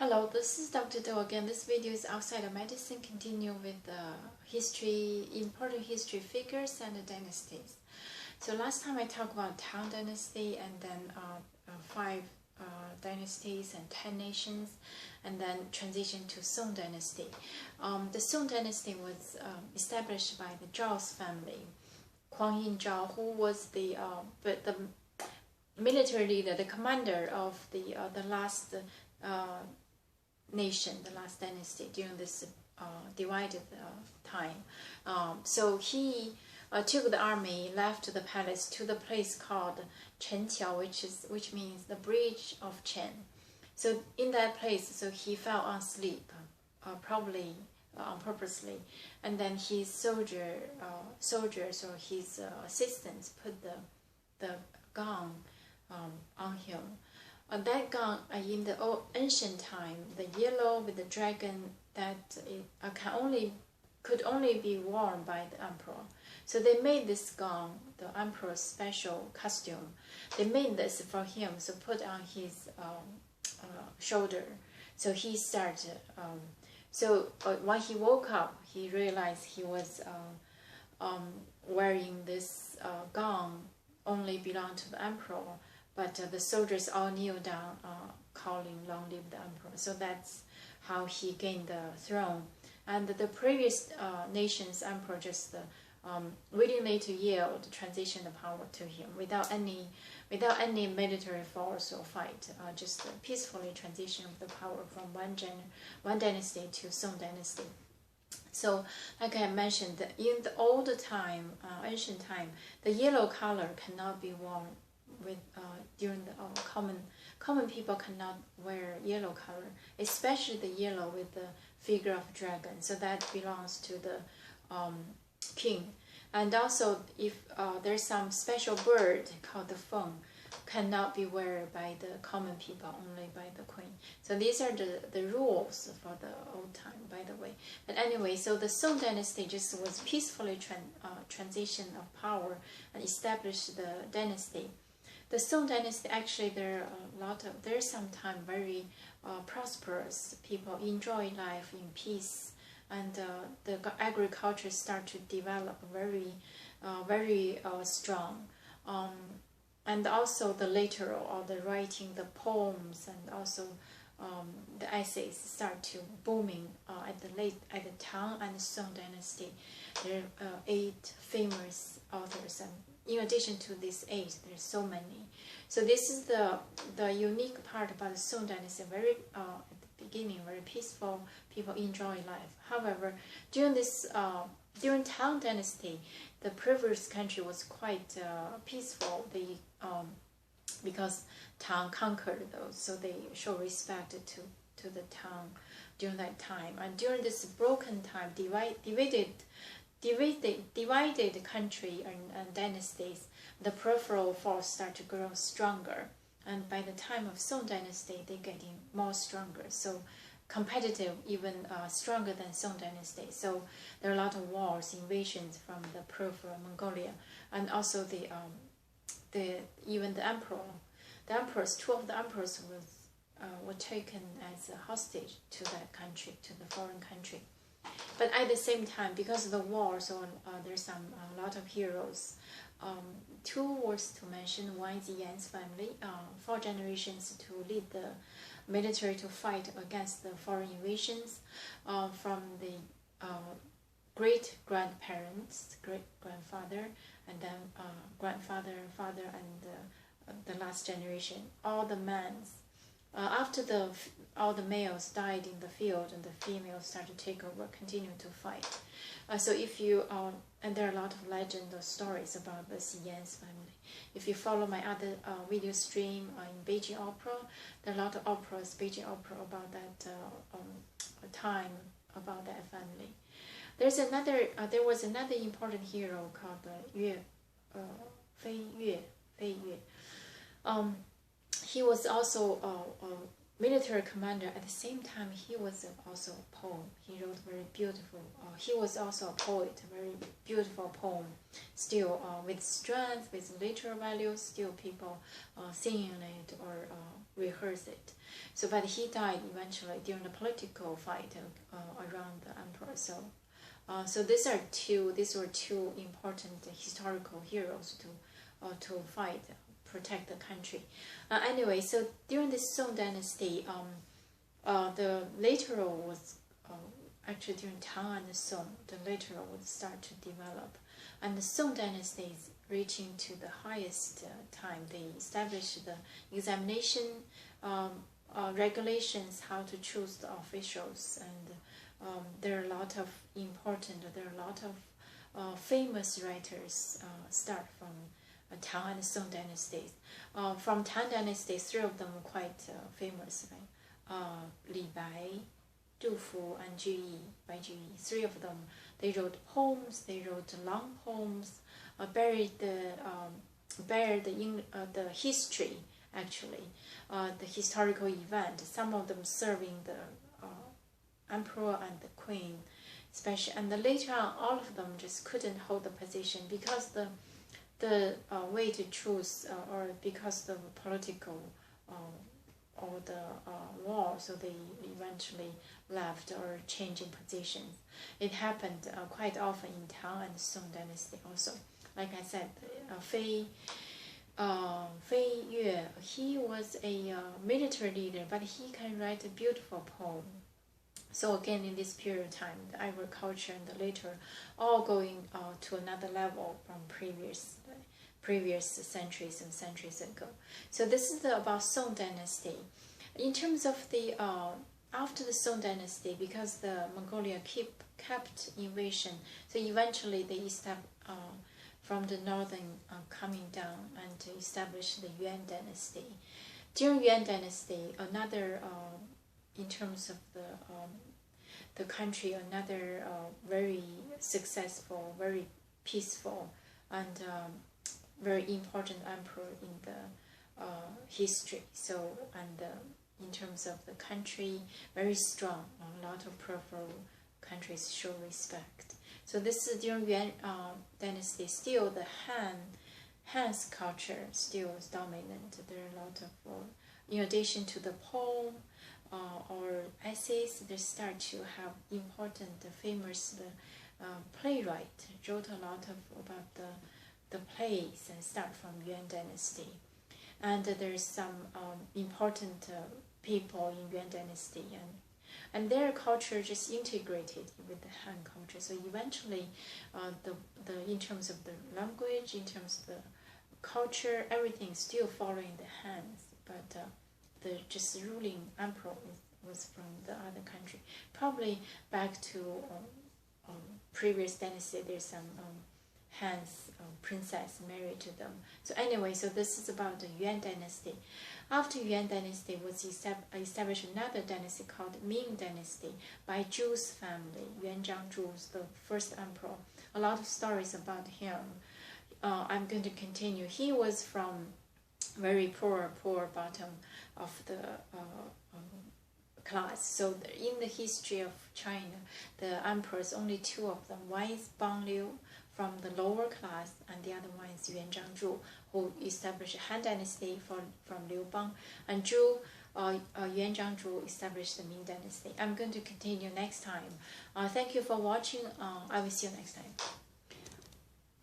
Hello, this is Dr. Do again. This video is outside of medicine, continue with history, important history figures and the dynasties. So last time I talked about Tang dynasty and then five dynasties and 10 nations, and then transition to Song dynasty. The Song dynasty was established by the Zhao's family, Huang Yin Zhao, who was the military leader, the commander of the last nation, the last dynasty during this divided time. So he took the army, left the palace to the place called Chenqiao, which means the bridge of Chen. So in that place, so he fell asleep, probably purposely, and then his soldiers or his assistants put the gun on him. That gun, in the ancient time, the yellow with the dragon, that could only be worn by the emperor. So they made this gun, the emperor's special costume. They made this for him, so put on his shoulder. So he started. When he woke up, he realized he was wearing this gun only belonged to the emperor. But the soldiers all kneel down, calling "Long live the emperor." So that's how he gained the throne. And the previous nation's emperor just willingly to yield, transition the power to him without any military force or fight, just peacefully transition of the power from one dynasty to Song dynasty. So, like I mentioned, in the old time, ancient time, the yellow color cannot be worn. During the common people cannot wear yellow color, especially the yellow with the figure of dragon. So that belongs to the king. And also, if there's some special bird called the feng, cannot be worn by the common people, only by the queen. So these are the rules for the old time, by the way. But anyway, so the Song dynasty just was peacefully transition of power and established the dynasty. The Song dynasty, actually, there's sometimes very prosperous. People enjoy life in peace, and the agriculture start to develop very strong. And also the literal, or the writing, the poems, and also the essays start to booming at the Tang and Song dynasty. There are 8 famous authors, and in addition to these 8, there's so many. So this is the unique part about the Song dynasty. Very at the beginning, very peaceful. People enjoy life. However, during Tang dynasty, the previous country was quite peaceful. Because Tang conquered those, so they show respect to the Tang during that time. And during this broken time, divided country and dynasties, the peripheral force start to grow stronger. And by the time of Song dynasty, they're getting more stronger. So competitive, even stronger than Song dynasty. So there are a lot of wars, invasions from the peripheral Mongolia, and also even the emperors, 2 of the emperors were taken as a hostage to that country, to the foreign country. But at the same time, because of the war, so there's a lot of heroes. 2 words to mention. One is Yan's family, 4 generations to lead the military to fight against the foreign invasions from the great-grandparents, great-grandfather, and then grandfather, father, and the last generation. All the men, after all the males died in the field, and the females started to take over, continue to fight. So if you and there are a lot of legend or stories about this Yan's family. If you follow my other video stream in Beijing Opera, there are a lot of operas, Beijing Opera, about that time, about that family. There was another important hero called Fei Yue. He was also a military commander. At the same time, he was also a poet. He wrote very beautiful. He was also a poet, very beautiful poem. Still with strength, with literal values. Still people singing it or rehearse it. So, but he died eventually during the political fight around the emperor. So these were two important historical heroes to fight, protect the country. Anyway, so during the Song Dynasty, the literal was actually during Tang and the Song, the literal would start to develop, and the Song Dynasty is reaching to the highest time. They established the examination regulations, how to choose the officials, and there are a lot of famous writers start from Tang and Song dynasties. From Tang dynasty, three of them were quite famous, right? Li Bai, Zhu Fu, and Ju Yi, Bai Ju Yi. Three of them, they wrote poems. They wrote long poems, buried the history, actually, the historical event. Some of them serving the emperor and the queen, especially, and later on, all of them just couldn't hold the position because the way to choose, or because the political or the war, so they eventually left or changing positions. It happened quite often in Tang and Song dynasty also. Like I said, Fei Yue, he was a military leader, but he can write a beautiful poem. So again, in this period of time, the agriculture and the later all going to another level from previous centuries and centuries ago. So this is about Song dynasty. In terms of the after the Song dynasty, because the Mongolia kept invasion, so eventually they from the northern coming down and to establish the Yuan dynasty. During Yuan dynasty, another in terms of the country, another very successful, very peaceful, and very important emperor in the history. So, and in terms of the country, very strong. A lot of peripheral countries show respect. So this is during Yuan dynasty. Still, the Han's culture still is dominant. There are a lot of, in addition to the poem or essays, they start to have important, famous playwright wrote a lot about the plays and start from Yuan dynasty. And there's some important people in Yuan dynasty, and their culture just integrated with the Han culture. So eventually, in terms of the language, in terms of the culture, everything still following the Han's, but the just ruling emperor was from the other country. Probably back to previous dynasty, there's some Han's princess married to them. So anyway, so this is about the Yuan dynasty. After Yuan dynasty was established another dynasty called Ming dynasty by Zhu's family. Yuan Zhangzhu was the first emperor. A lot of stories about him. I'm going to continue. He was from very poor bottom of the class. So in the history of China, the emperors, only two of them. One is Bang Liu from the lower class, and the other one is Yuan Zhangzhu, who established Han dynasty from Liu Bang, and Yuan Zhangzhu established the Ming dynasty. I'm going to continue next time. Thank you for watching. I will see you next time.